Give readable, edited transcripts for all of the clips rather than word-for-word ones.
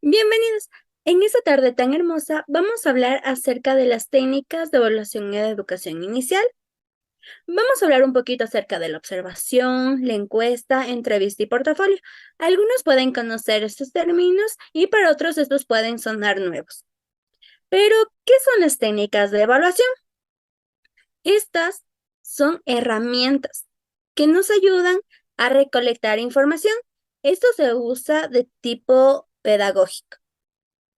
Bienvenidos. En esta tarde tan hermosa vamos a hablar acerca de las técnicas de evaluación en la educación inicial. Vamos a hablar un poquito acerca de la observación, la encuesta, entrevista y portafolio. Algunos pueden conocer estos términos y para otros estos pueden sonar nuevos. Pero, ¿qué son las técnicas de evaluación? Estas son herramientas que nos ayudan a recolectar información. Esto se usa de tipo pedagógico.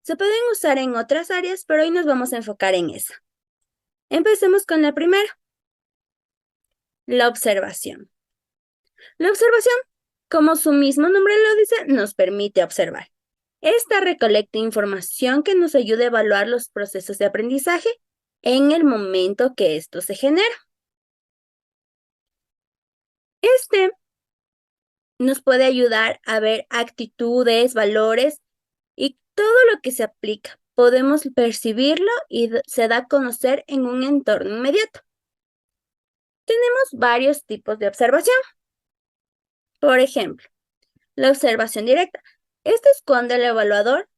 Se pueden usar en otras áreas, pero hoy nos vamos a enfocar en esa. Empecemos con la primera, la observación. La observación, como su mismo nombre lo dice, nos permite observar. Esta recolecta información que nos ayuda a evaluar los procesos de aprendizaje en el momento que esto se genera. Este nos puede ayudar a ver actitudes, valores y todo lo que se aplica. Podemos percibirlo y se da a conocer en un entorno inmediato. Tenemos varios tipos de observación. Por ejemplo, la observación directa. Esta es cuando el evaluador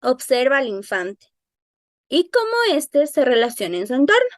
observa al infante y cómo éste se relaciona en su entorno.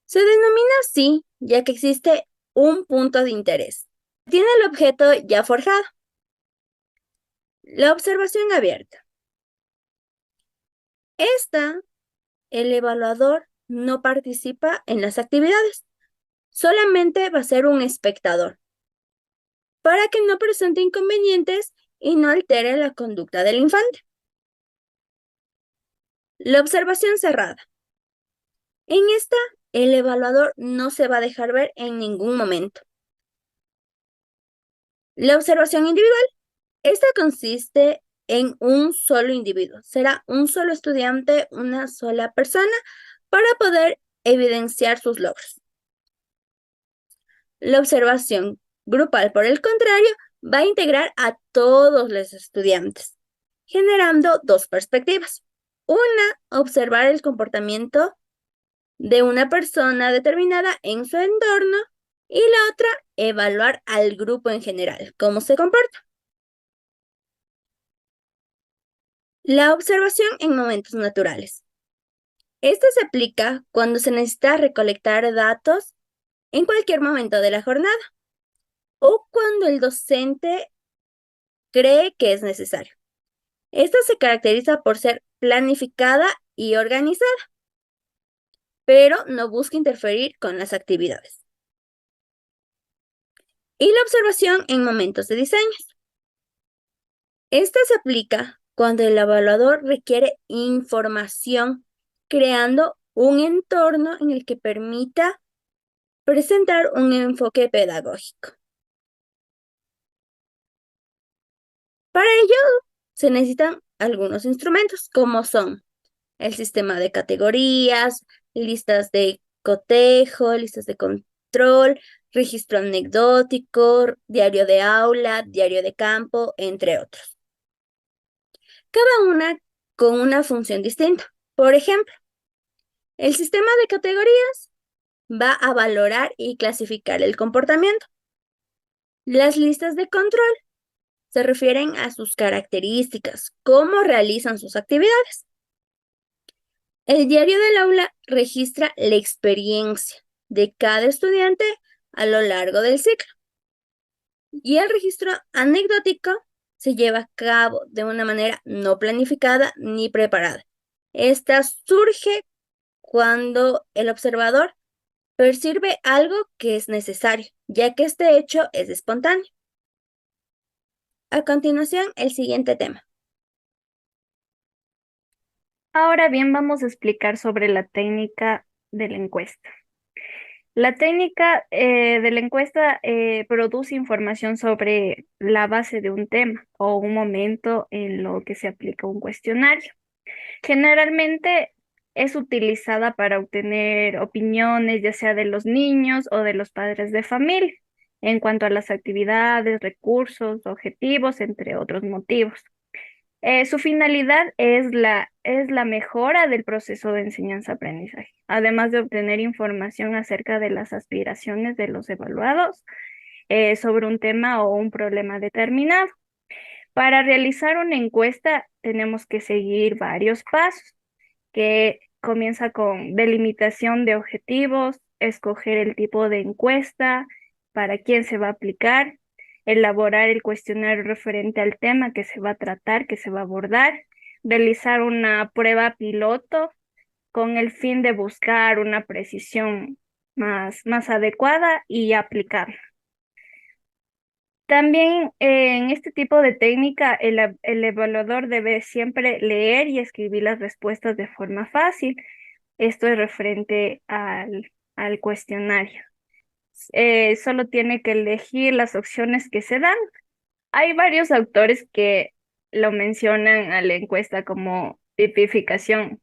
Se denomina así ya que existe un punto de interés. Tiene el objeto ya forjado. La observación abierta. Esta, el evaluador no participa en las actividades. Solamente va a ser un espectador para que no presente inconvenientes y no altere la conducta del infante. La observación cerrada. En esta, el evaluador no se va a dejar ver en ningún momento. La observación individual. Esta consiste en un solo individuo. Será un solo estudiante, una sola persona, para poder evidenciar sus logros. La observación grupal, por el contrario, va a integrar a todos los estudiantes, generando dos perspectivas. Una, observar el comportamiento de una persona determinada en su entorno y la otra, evaluar al grupo en general, cómo se comporta. La observación en momentos naturales. Esta se aplica cuando se necesita recolectar datos en cualquier momento de la jornada o cuando el docente cree que es necesario. Esta se caracteriza por ser planificada y organizada, pero no busca interferir con las actividades. Y la observación en momentos de diseño. Esta se aplica cuando el evaluador requiere información, creando un entorno en el que permita presentar un enfoque pedagógico. Para ello, se necesitan algunos instrumentos, como son el sistema de categorías, listas de cotejo, listas de control, registro anecdótico, diario de aula, diario de campo, entre otros. Cada una con una función distinta. Por ejemplo, el sistema de categorías va a valorar y clasificar el comportamiento. Las listas de control se refieren a sus características, cómo realizan sus actividades. El diario del aula registra la experiencia de cada estudiante a lo largo del ciclo. Y el registro anecdótico se lleva a cabo de una manera no planificada ni preparada. Esta surge cuando el observador percibe algo que es necesario, ya que este hecho es espontáneo. A continuación, el siguiente tema. Ahora bien, vamos a explicar sobre la técnica de la encuesta. La técnica de la encuesta produce información sobre la base de un tema o un momento en lo que se aplica un cuestionario. Generalmente es utilizada para obtener opiniones, ya sea de los niños o de los padres de familia, en cuanto a las actividades, recursos, objetivos, entre otros motivos. Su finalidad es la mejora del proceso de enseñanza-aprendizaje, además de obtener información acerca de las aspiraciones de los evaluados sobre un tema o un problema determinado. Para realizar una encuesta tenemos que seguir varios pasos, que comienza con delimitación de objetivos, escoger el tipo de encuesta, para quién se va a aplicar, elaborar el cuestionario referente al tema que se va a tratar, que se va a abordar, realizar una prueba piloto con el fin de buscar una precisión más adecuada y aplicarla. También en este tipo de técnica, el evaluador debe siempre leer y escribir las respuestas de forma fácil. Esto es referente al cuestionario. Solo tiene que elegir las opciones que se dan. Hay varios autores que lo mencionan a la encuesta como tipificación.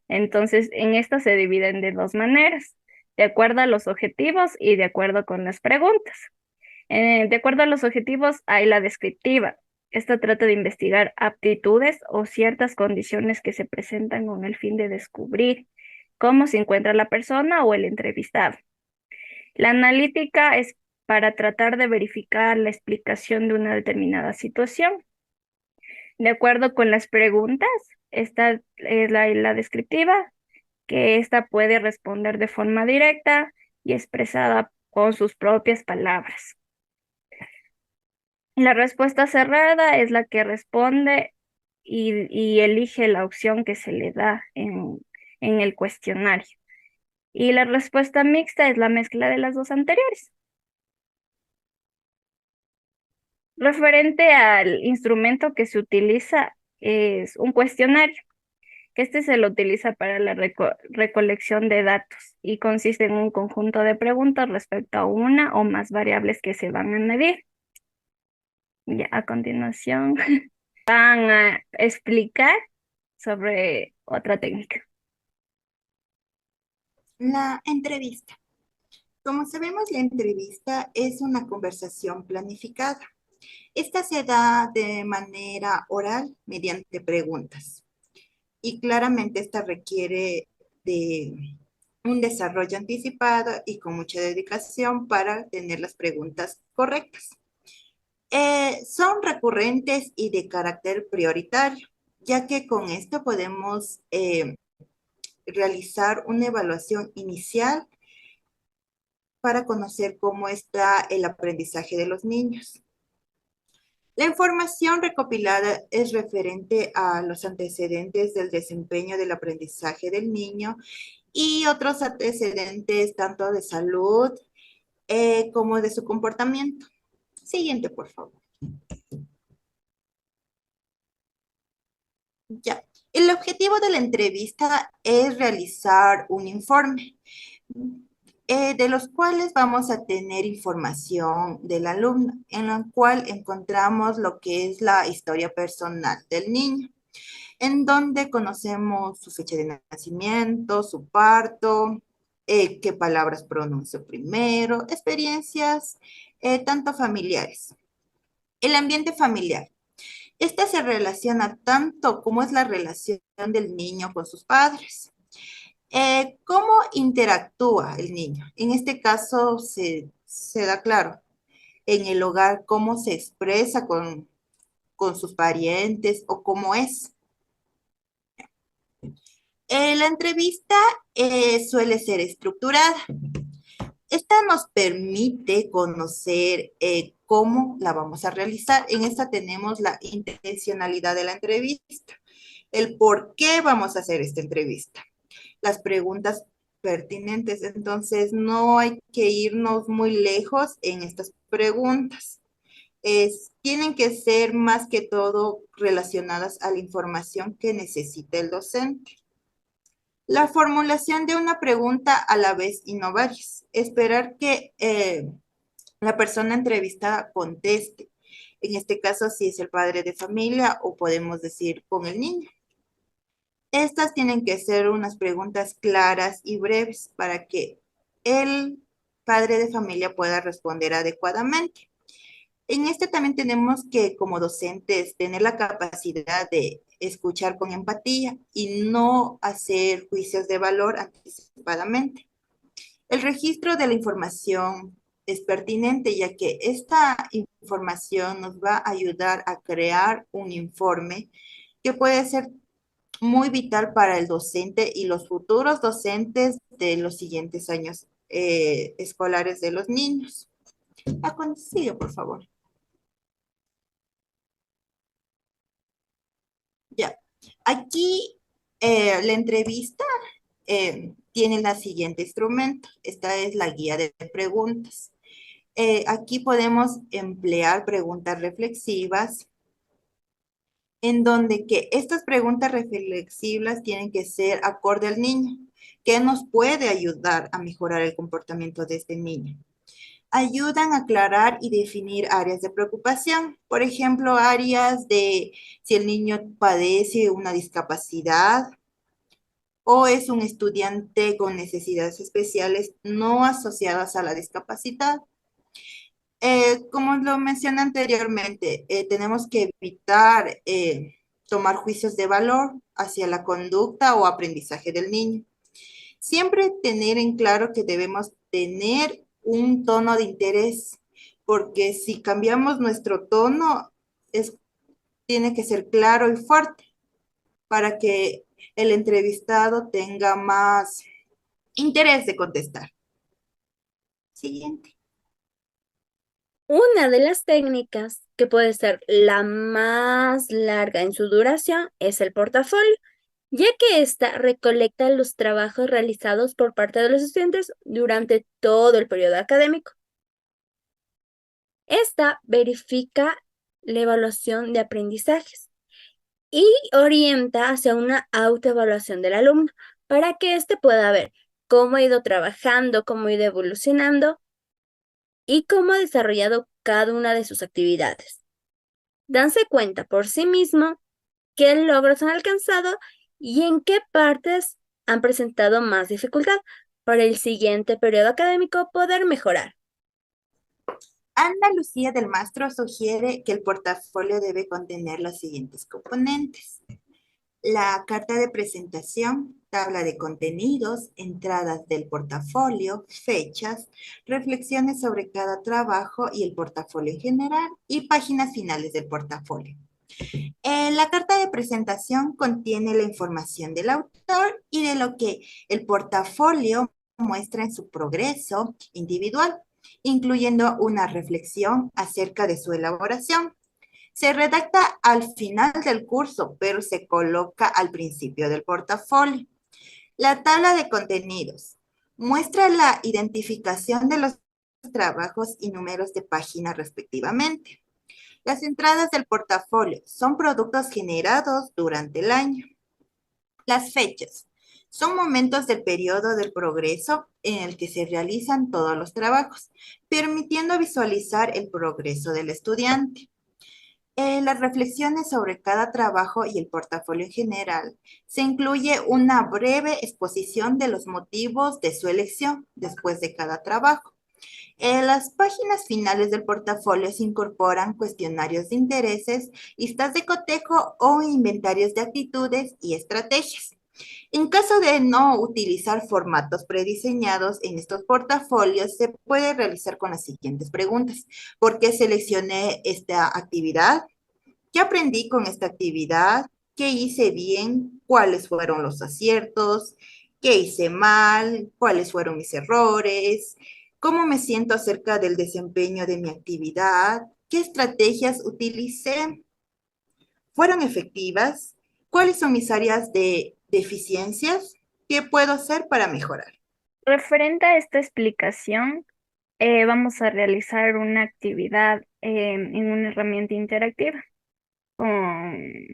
Entonces, en esta se dividen de dos maneras, de acuerdo a los objetivos y de acuerdo con las preguntas. De acuerdo a los objetivos, hay la descriptiva. Esta trata de investigar aptitudes o ciertas condiciones que se presentan con el fin de descubrir cómo se encuentra la persona o el entrevistado. La analítica es para tratar de verificar la explicación de una determinada situación. De acuerdo con las preguntas, esta es la descriptiva, que ésta puede responder de forma directa y expresada con sus propias palabras. La respuesta cerrada es la que responde y elige la opción que se le da en el cuestionario. Y la respuesta mixta es la mezcla de las dos anteriores. Referente al instrumento que se utiliza es un cuestionario, que este se lo utiliza para la recolección de datos y consiste en un conjunto de preguntas respecto a una o más variables que se van a medir. Ya a continuación van a explicar sobre otra técnica. La entrevista. Como sabemos, la entrevista es una conversación planificada. Esta se da de manera oral mediante preguntas. Y claramente esta requiere de un desarrollo anticipado y con mucha dedicación para tener las preguntas correctas. Son recurrentes y de carácter prioritario, ya que con esto podemos realizar una evaluación inicial para conocer cómo está el aprendizaje de los niños. La información recopilada es referente a los antecedentes del desempeño del aprendizaje del niño y otros antecedentes tanto de salud como de su comportamiento. Siguiente, por favor. Ya. El objetivo de la entrevista es realizar un informe, de los cuales vamos a tener información del alumno, en la cual encontramos lo que es la historia personal del niño, en donde conocemos su fecha de nacimiento, su parto, qué palabras pronunció primero, experiencias tanto familiares. El ambiente familiar. Esta se relaciona tanto como es la relación del niño con sus padres. ¿Cómo interactúa el niño? En este caso se da claro en el hogar cómo se expresa con sus parientes o cómo es. La entrevista suele ser estructurada. Esta nos permite conocer cómo la vamos a realizar. En esta tenemos la intencionalidad de la entrevista, el por qué vamos a hacer esta entrevista, las preguntas pertinentes. Entonces, no hay que irnos muy lejos en estas preguntas. Tienen que ser más que todo relacionadas a la información que necesita el docente. La formulación de una pregunta a la vez y no varias. Esperar que la persona entrevistada conteste. En este caso, si es el padre de familia o podemos decir con el niño. Estas tienen que ser unas preguntas claras y breves para que el padre de familia pueda responder adecuadamente. En este también tenemos que, como docentes, tener la capacidad de escuchar con empatía y no hacer juicios de valor anticipadamente. El registro de la información es pertinente, ya que esta información nos va a ayudar a crear un informe que puede ser muy vital para el docente y los futuros docentes de los siguientes años escolares de los niños. Sigue, por favor. Ya. Aquí la entrevista tiene la siguiente instrumento. Esta es la guía de preguntas. Aquí podemos emplear preguntas reflexivas, en donde que estas preguntas reflexivas tienen que ser acorde al niño, que nos puede ayudar a mejorar el comportamiento de este niño. Ayudan a aclarar y definir áreas de preocupación, por ejemplo, áreas de si el niño padece una discapacidad o es un estudiante con necesidades especiales no asociadas a la discapacidad. Como lo mencioné anteriormente, tenemos que evitar tomar juicios de valor hacia la conducta o aprendizaje del niño. Siempre tener en claro que debemos tener un tono de interés, porque si cambiamos nuestro tono, tiene que ser claro y fuerte para que el entrevistado tenga más interés de contestar. Siguiente. Una de las técnicas que puede ser la más larga en su duración es el portafolio, ya que ésta recolecta los trabajos realizados por parte de los estudiantes durante todo el periodo académico. Esta verifica la evaluación de aprendizajes y orienta hacia una autoevaluación del alumno para que éste pueda ver cómo ha ido trabajando, cómo ha ido evolucionando y cómo ha desarrollado cada una de sus actividades. Danse cuenta por sí mismo qué logros han alcanzado y en qué partes han presentado más dificultad para el siguiente periodo académico poder mejorar. Ana Lucía del Mastro sugiere que el portafolio debe contener los siguientes componentes: la carta de presentación, tabla de contenidos, entradas del portafolio, fechas, reflexiones sobre cada trabajo y el portafolio en general, y páginas finales del portafolio. La carta de presentación contiene la información del autor y de lo que el portafolio muestra en su progreso individual, incluyendo una reflexión acerca de su elaboración. Se redacta al final del curso, pero se coloca al principio del portafolio. La tabla de contenidos muestra la identificación de los trabajos y números de página respectivamente. Las entradas del portafolio son productos generados durante el año. Las fechas son momentos del periodo del progreso en el que se realizan todos los trabajos, permitiendo visualizar el progreso del estudiante. Las reflexiones sobre cada trabajo y el portafolio en general, se incluye una breve exposición de los motivos de su elección después de cada trabajo. En las páginas finales del portafolio se incorporan cuestionarios de intereses, listas de cotejo o inventarios de actitudes y estrategias. En caso de no utilizar formatos prediseñados en estos portafolios, se puede realizar con las siguientes preguntas. ¿Por qué seleccioné esta actividad? ¿Qué aprendí con esta actividad? ¿Qué hice bien? ¿Cuáles fueron los aciertos? ¿Qué hice mal? ¿Cuáles fueron mis errores? ¿Cómo me siento acerca del desempeño de mi actividad? ¿Qué estrategias utilicé? ¿Fueron efectivas? ¿Cuáles son mis áreas de deficiencias? ¿Qué puedo hacer para mejorar? Referente a esta explicación, vamos a realizar una actividad en una herramienta interactiva con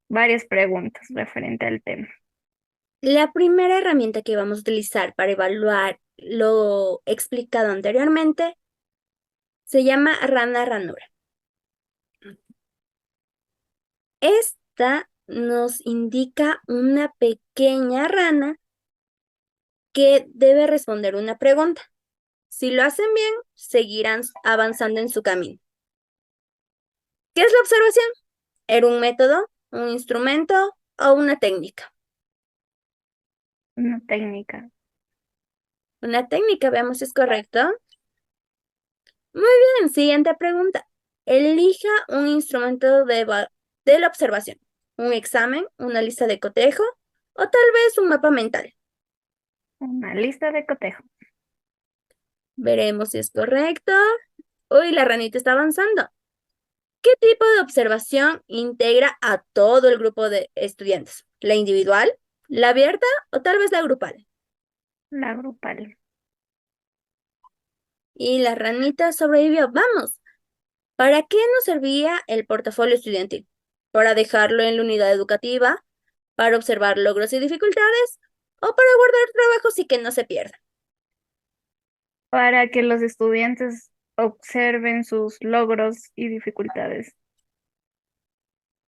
varias preguntas referente al tema. La primera herramienta que vamos a utilizar para evaluar lo explicado anteriormente se llama Rana Ranura. Esta nos indica una pequeña rana que debe responder una pregunta. Si lo hacen bien, seguirán avanzando en su camino. ¿Qué es la observación? ¿Era un método, un instrumento o una técnica? Una técnica. Una técnica, veamos si es correcto. Muy bien, siguiente pregunta. Elija un instrumento de la observación, un examen, una lista de cotejo o tal vez un mapa mental. Una lista de cotejo. Veremos si es correcto. Uy, la ranita está avanzando. ¿Qué tipo de observación integra a todo el grupo de estudiantes? ¿La individual, la abierta o tal vez la grupal? La grupal. Y la ranita sobrevivió. Vamos. ¿Para qué nos servía el portafolio estudiantil? ¿Para dejarlo en la unidad educativa? ¿Para observar logros y dificultades? ¿O para guardar trabajos y que no se pierdan? Para que los estudiantes observen sus logros y dificultades.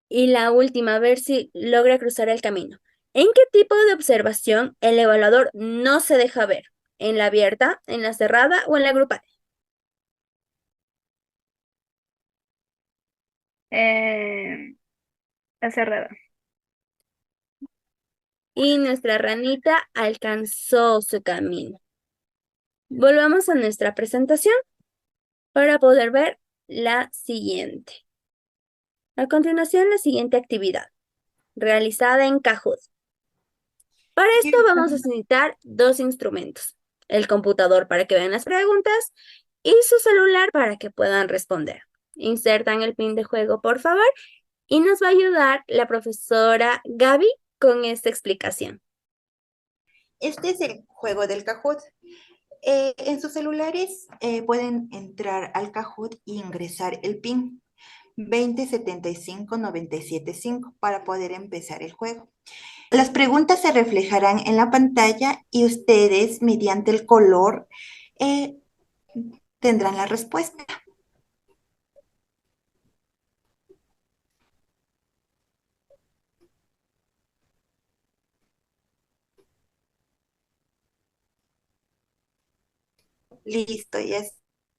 Y la última, a ver si logra cruzar el camino. ¿En qué tipo de observación el evaluador no se deja ver? ¿En la abierta, en la cerrada o en la grupal? Eh, la cerrada. Y nuestra ranita alcanzó su camino. Volvamos a nuestra presentación para poder ver la siguiente. A continuación, la siguiente actividad, realizada en Kahoot. Para esto vamos a necesitar dos instrumentos, el computador para que vean las preguntas y su celular para que puedan responder. Insertan el pin de juego, por favor, y nos va a ayudar la profesora Gaby con esta explicación. Este es el juego del Kahoot. En sus celulares pueden entrar al Kahoot e ingresar el PIN 2075975 para poder empezar el juego. Las preguntas se reflejarán en la pantalla y ustedes, mediante el color, eh, tendrán la respuesta. Listo, ya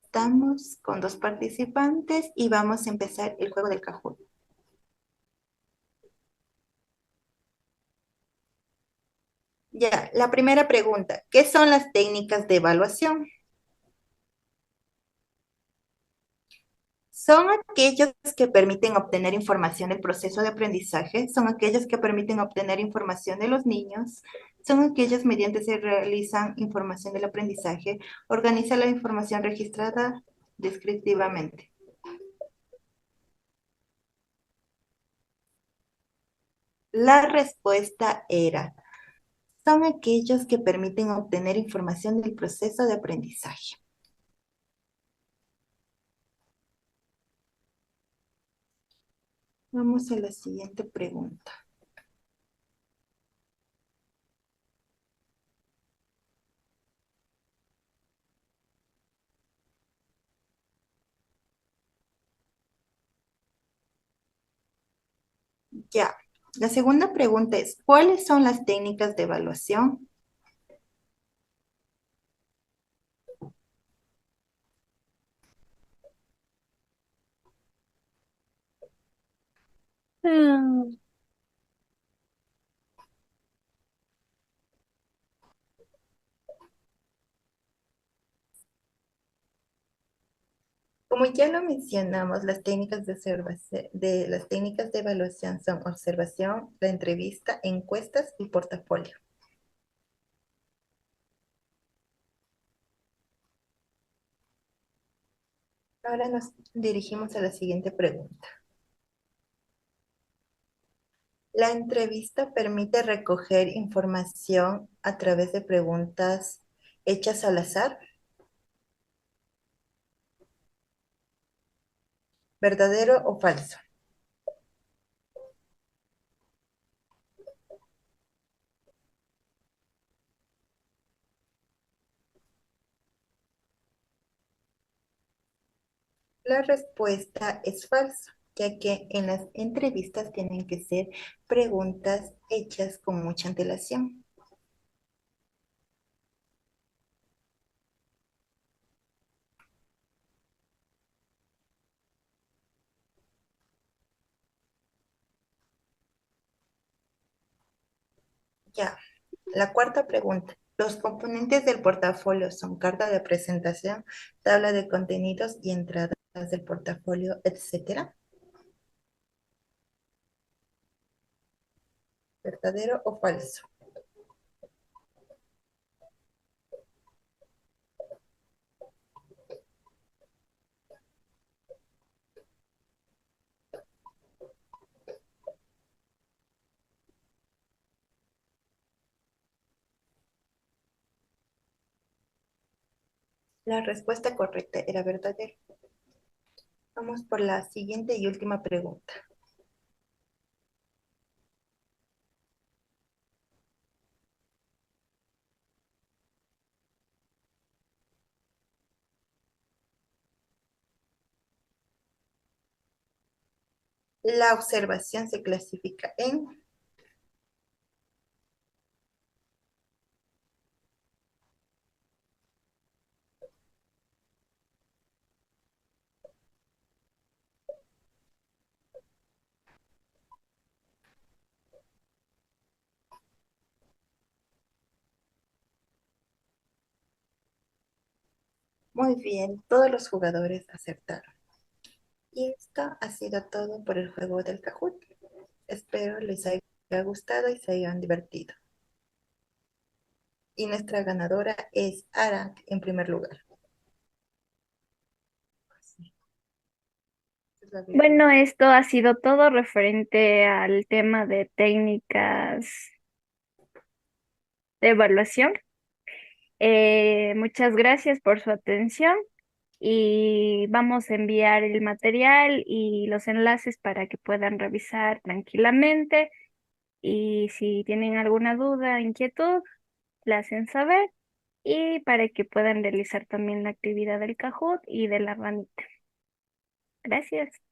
estamos con dos participantes y vamos a empezar el juego del Kahoot. Ya, la primera pregunta, ¿qué son las técnicas de evaluación? Son aquellos que permiten obtener información del proceso de aprendizaje, son aquellos que permiten obtener información de los niños, son aquellos mediante se realizan información del aprendizaje, organiza la información registrada descriptivamente. La respuesta era, son aquellos que permiten obtener información del proceso de aprendizaje. Vamos a la siguiente pregunta. Ya, la segunda pregunta es, ¿cuáles son las técnicas de evaluación? Mm, Como ya lo mencionamos, las técnicas de evaluación son observación, la entrevista, encuestas y portafolio. Ahora nos dirigimos a la siguiente pregunta. La entrevista permite recoger información a través de preguntas hechas al azar. ¿Verdadero o falso? La respuesta es falso, ya que en las entrevistas tienen que ser preguntas hechas con mucha antelación. Ya, la cuarta pregunta. Los componentes del portafolio son carta de presentación, tabla de contenidos y entradas del portafolio, etcétera. ¿Verdadero o falso? La respuesta correcta era verdadero. Vamos por la siguiente y última pregunta. La observación se clasifica en... Muy bien, todos los jugadores acertaron. Y esto ha sido todo por el juego del Kahoot. Espero les haya gustado y se hayan divertido. Y nuestra ganadora es Ara en primer lugar. Bueno, esto ha sido todo referente al tema de técnicas de evaluación. Muchas gracias por su atención y vamos a enviar el material y los enlaces para que puedan revisar tranquilamente y si tienen alguna duda, inquietud, la hacen saber y para que puedan realizar también la actividad del Kahoot y de la ranita. Gracias.